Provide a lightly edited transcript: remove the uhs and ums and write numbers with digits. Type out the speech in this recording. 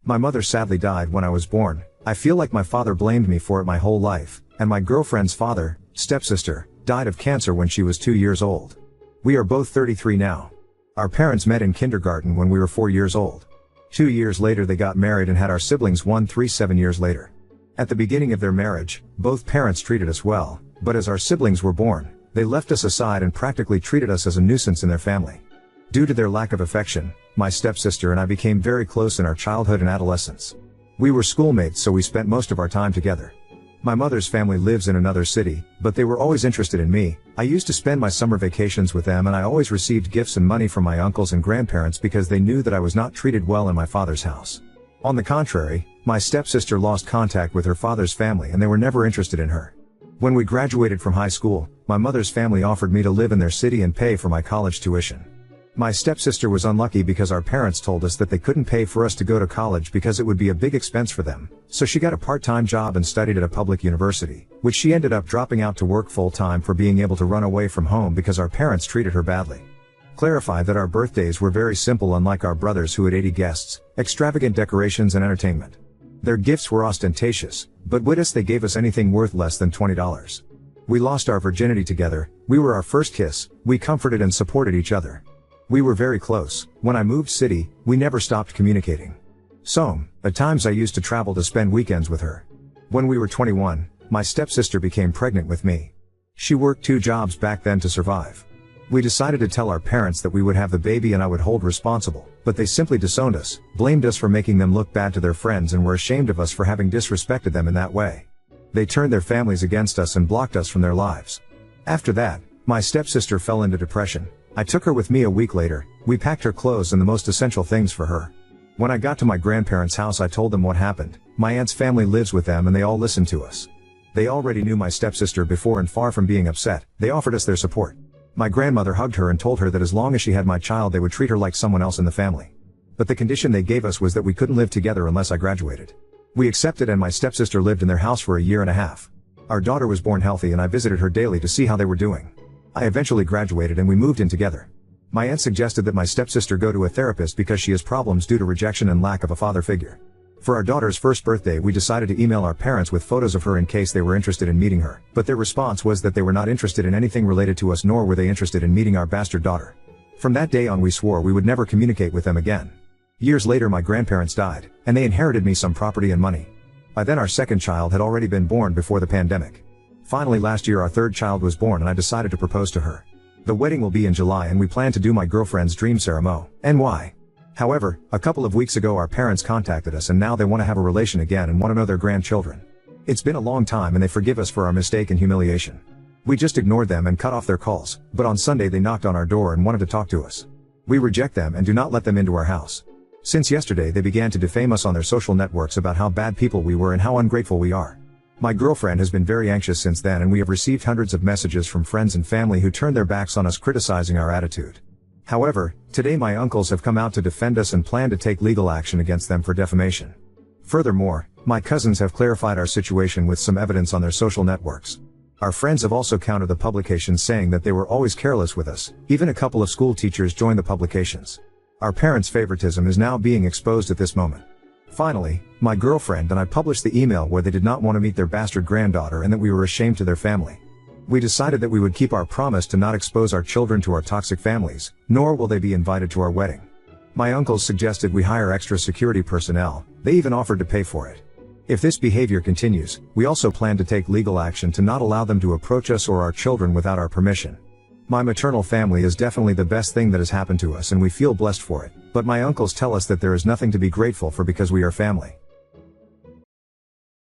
My mother sadly died when I was born. I feel like my father blamed me for it my whole life, and my girlfriend's father, stepsister, died of cancer when she was 2 years old. We are both 33 now. Our parents met in kindergarten when we were 4 years old. 2 years later they got married and had our siblings 7 years later. At the beginning of their marriage, both parents treated us well, but as our siblings were born, they left us aside and practically treated us as a nuisance in their family. Due to their lack of affection, my stepsister and I became very close in our childhood and adolescence. We were schoolmates, so we spent most of our time together. My mother's family lives in another city, but they were always interested in me. I used to spend my summer vacations with them and I always received gifts and money from my uncles and grandparents because they knew that I was not treated well in my father's house. On the contrary, my stepsister lost contact with her father's family and they were never interested in her. When we graduated from high school, my mother's family offered me to live in their city and pay for my college tuition. My stepsister was unlucky because our parents told us that they couldn't pay for us to go to college because it would be a big expense for them, so she got a part-time job and studied at a public university, which she ended up dropping out to work full-time for being able to run away from home because our parents treated her badly. Clarify that our birthdays were very simple, unlike our brothers who had 80 guests, extravagant decorations and entertainment. Their gifts were ostentatious, but with us they gave us anything worth less than $20. We lost our virginity together, we were our first kiss, we comforted and supported each other. We were very close. When I moved city, we never stopped communicating. So, at times I used to travel to spend weekends with her. When we were 21, my stepsister became pregnant with me. She worked 2 jobs back then to survive. We decided to tell our parents that we would have the baby and I would hold responsible, but they simply disowned us, blamed us for making them look bad to their friends and were ashamed of us for having disrespected them in that way. They turned their families against us and blocked us from their lives. After that, my stepsister fell into depression. I took her with me a week later. We packed her clothes and the most essential things for her. When I got to my grandparents' house I told them what happened. My aunt's family lives with them and they all listened to us. They already knew my stepsister before and far from being upset, they offered us their support. My grandmother hugged her and told her that as long as she had my child they would treat her like someone else in the family. But the condition they gave us was that we couldn't live together unless I graduated. We accepted and my stepsister lived in their house for 1.5 years. Our daughter was born healthy and I visited her daily to see how they were doing. I eventually graduated and we moved in together. My aunt suggested that my stepsister go to a therapist because she has problems due to rejection and lack of a father figure. For our daughter's first birthday we decided to email our parents with photos of her in case they were interested in meeting her, but their response was that they were not interested in anything related to us, nor were they interested in meeting our bastard daughter. From that day on we swore we would never communicate with them again. Years later my grandparents died, and they inherited me some property and money. By then our second child had already been born before the pandemic. Finally last year our third child was born and I decided to propose to her. The wedding will be in July and we plan to do my girlfriend's dream ceremony. NY. However, a couple of weeks ago our parents contacted us and now they want to have a relation again and want to know their grandchildren. It's been a long time and they forgive us for our mistake and humiliation. We just ignored them and cut off their calls, but on Sunday they knocked on our door and wanted to talk to us. We reject them and do not let them into our house. Since yesterday they began to defame us on their social networks about how bad people we were and how ungrateful we are. My girlfriend has been very anxious since then and we have received hundreds of messages from friends and family who turned their backs on us, criticizing our attitude. However, today my uncles have come out to defend us and plan to take legal action against them for defamation. Furthermore, my cousins have clarified our situation with some evidence on their social networks. Our friends have also countered the publications, saying that they were always careless with us. Even a couple of school teachers joined the publications. Our parents' favoritism is now being exposed at this moment. Finally, my girlfriend and I published the email where they did not want to meet their bastard granddaughter and that we were ashamed to their family. We decided that we would keep our promise to not expose our children to our toxic families, nor will they be invited to our wedding. My uncles suggested we hire extra security personnel. They even offered to pay for it. If this behavior continues, we also plan to take legal action to not allow them to approach us or our children without our permission. My maternal family is definitely the best thing that has happened to us and we feel blessed for it, but my uncles tell us that there is nothing to be grateful for because we are family.